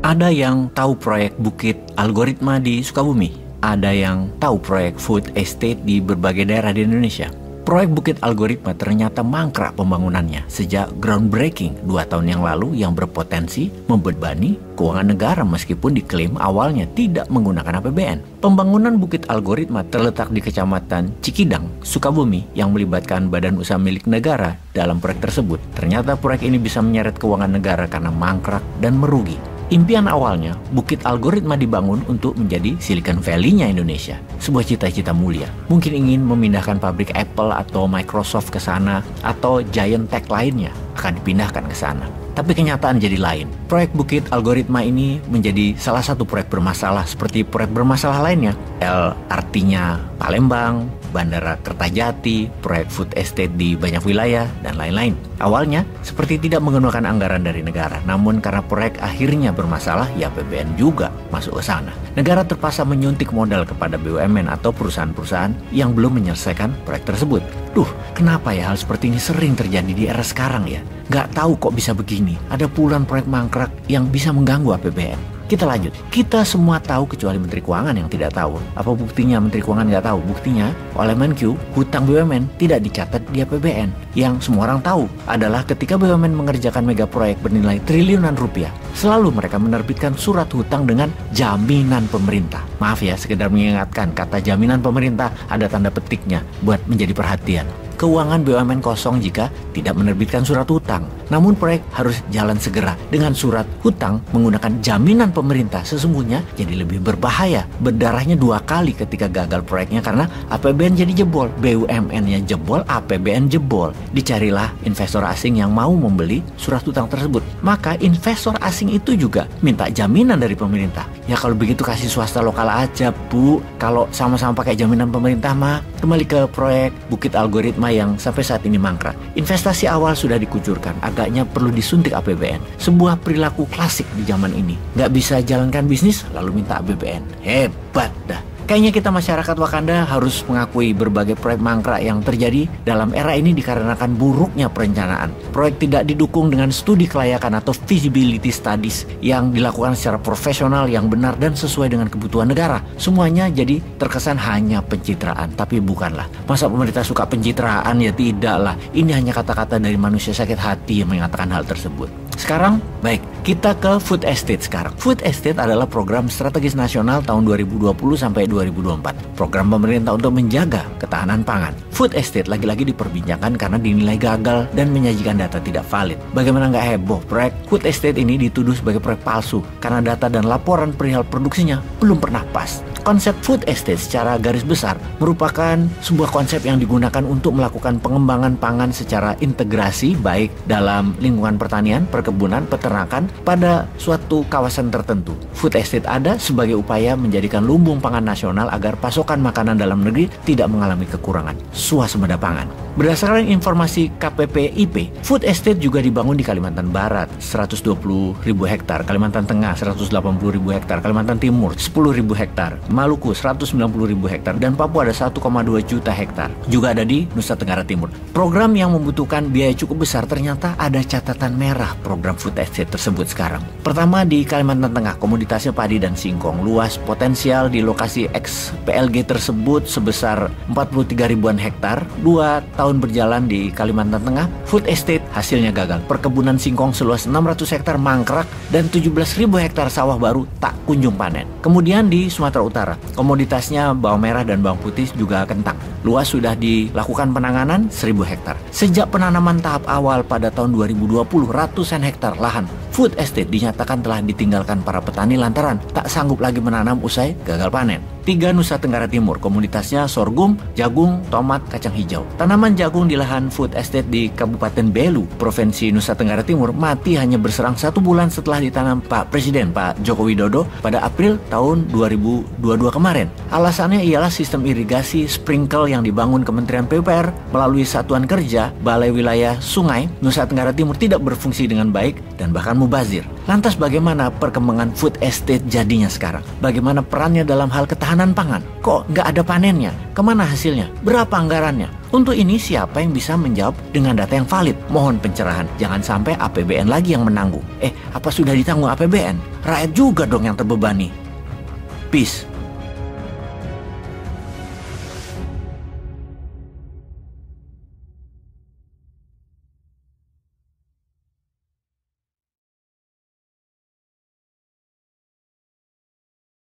Ada yang tahu proyek Bukit Algoritma di Sukabumi. Ada yang tahu proyek food estate di berbagai daerah di Indonesia. Proyek Bukit Algoritma ternyata mangkrak pembangunannya sejak groundbreaking 2 tahun yang lalu yang berpotensi membebani keuangan negara meskipun diklaim awalnya tidak menggunakan APBN. Pembangunan Bukit Algoritma terletak di Kecamatan Cikidang, Sukabumi yang melibatkan badan usaha milik negara dalam proyek tersebut. Ternyata proyek ini bisa menyeret keuangan negara karena mangkrak dan merugi. Impian awalnya, Bukit Algoritma dibangun untuk menjadi Silicon Valley-nya Indonesia. Sebuah cita-cita mulia. Mungkin ingin memindahkan pabrik Apple atau Microsoft ke sana, atau giant tech lainnya akan dipindahkan ke sana. Tapi kenyataan jadi lain. Proyek Bukit Algoritma ini menjadi salah satu proyek bermasalah seperti proyek bermasalah lainnya. LRT-nya Palembang, Bandara Kertajati, proyek food estate di banyak wilayah, dan lain-lain. Awalnya seperti tidak menggunakan anggaran dari negara, namun karena proyek akhirnya bermasalah, ya APBN juga masuk ke sana. Negara terpaksa menyuntik modal kepada BUMN atau perusahaan-perusahaan yang belum menyelesaikan proyek tersebut. Kenapa ya hal seperti ini sering terjadi di era sekarang ya? Nggak tahu kok bisa begini. Ada puluhan proyek mangkrak yang bisa mengganggu APBN. Kita lanjut. Kita semua tahu kecuali Menteri Keuangan yang tidak tahu. Apa buktinya Menteri Keuangan nggak tahu? Buktinya oleh Menkyu, hutang BUMN tidak dicatat di APBN. Yang semua orang tahu adalah ketika BUMN mengerjakan mega proyek bernilai triliunan rupiah, selalu mereka menerbitkan surat hutang dengan jaminan pemerintah. Maaf ya, sekedar mengingatkan, kata jaminan pemerintah ada tanda petiknya buat menjadi perhatian. Keuangan BUMN kosong jika tidak menerbitkan surat hutang. Namun proyek harus jalan segera. Dengan surat hutang menggunakan jaminan pemerintah sesungguhnya jadi lebih berbahaya. Berdarahnya 2 kali ketika gagal proyeknya karena APBN jadi jebol. BUMN-nya jebol, APBN jebol. Dicarilah investor asing yang mau membeli surat hutang tersebut. Maka investor asing itu juga minta jaminan dari pemerintah. Ya kalau begitu kasih swasta lokal aja, Bu. Kalau sama-sama pakai jaminan pemerintah mah. Kembali ke proyek Bukit Algoritma yang sampai saat ini mangkrak. Investasi awal sudah dikucurkan, agaknya perlu disuntik APBN. Sebuah perilaku klasik di zaman ini. Nggak bisa jalankan bisnis, lalu minta APBN. Hebat dah. Kayaknya kita masyarakat Wakanda harus mengakui berbagai proyek mangkrak yang terjadi dalam era ini dikarenakan buruknya perencanaan. Proyek tidak didukung dengan studi kelayakan atau feasibility studies yang dilakukan secara profesional, yang benar dan sesuai dengan kebutuhan negara. Semuanya jadi terkesan hanya pencitraan, tapi bukanlah. Masa pemerintah suka pencitraan? Ya tidaklah. Ini hanya kata-kata dari manusia sakit hati yang mengatakan hal tersebut. Sekarang, baik, kita ke food estate sekarang. Food estate adalah program strategis nasional tahun 2020 sampai 2024. Program pemerintah untuk menjaga ketahanan pangan. Food estate lagi-lagi diperbincangkan karena dinilai gagal dan menyajikan data tidak valid. Bagaimana nggak heboh, proyek food estate ini dituduh sebagai proyek palsu karena data dan laporan perihal produksinya belum pernah pas. Konsep food estate secara garis besar merupakan sebuah konsep yang digunakan untuk melakukan pengembangan pangan secara integrasi baik dalam lingkungan pertanian, perkebunan, peternakan pada suatu kawasan tertentu. Food estate ada sebagai upaya menjadikan lumbung pangan nasional agar pasokan makanan dalam negeri tidak mengalami kekurangan, swasembada pangan. Berdasarkan informasi KPPIP, food estate juga dibangun di Kalimantan Barat 120.000 hektar, Kalimantan Tengah 180.000 hektar, Kalimantan Timur 10.000 hektar, Maluku 190.000 hektar, dan Papua ada 1,2 juta hektar. Juga ada di Nusa Tenggara Timur. Program yang membutuhkan biaya cukup besar, ternyata ada catatan merah program food estate tersebut sekarang. Pertama, di Kalimantan Tengah, komoditasnya padi dan singkong. Luas potensial di lokasi XPLG tersebut sebesar 43 ribuan hektar. 2 tahun berjalan di Kalimantan Tengah, food estate hasilnya gagal. Perkebunan singkong seluas 600 hektar mangkrak dan 17.000 hektar sawah baru tak kunjung panen. Kemudian di Sumatera Utara, komoditasnya bawang merah dan bawang putih juga kentang. Luas sudah dilakukan penanganan 1.000 hektar. Sejak penanaman tahap awal pada tahun 2020, ratusan hektar lahan food estate dinyatakan telah ditinggalkan para petani lantaran tak sanggup lagi menanam usai gagal panen. 3 Nusa Tenggara Timur, komoditasnya sorghum, jagung, tomat, kacang hijau. Tanaman jagung di lahan food estate di Kabupaten Belu, Provinsi Nusa Tenggara Timur mati hanya berserang 1 bulan setelah ditanam Pak Presiden, Pak Joko Widodo pada April tahun 2022 kemarin. Alasannya ialah sistem irigasi sprinkle yang dibangun Kementerian PUPR melalui Satuan Kerja Balai Wilayah Sungai Nusa Tenggara Timur tidak berfungsi dengan baik dan bahkan mubazir. Lantas bagaimana perkembangan food estate jadinya sekarang? Bagaimana perannya dalam hal ketahanan pangan? Kok nggak ada panennya? Kemana hasilnya? Berapa anggarannya? Untuk ini siapa yang bisa menjawab dengan data yang valid? Mohon pencerahan, jangan sampai APBN lagi yang menanggung. Apa sudah ditanggung APBN? Rakyat juga dong yang terbebani. Peace.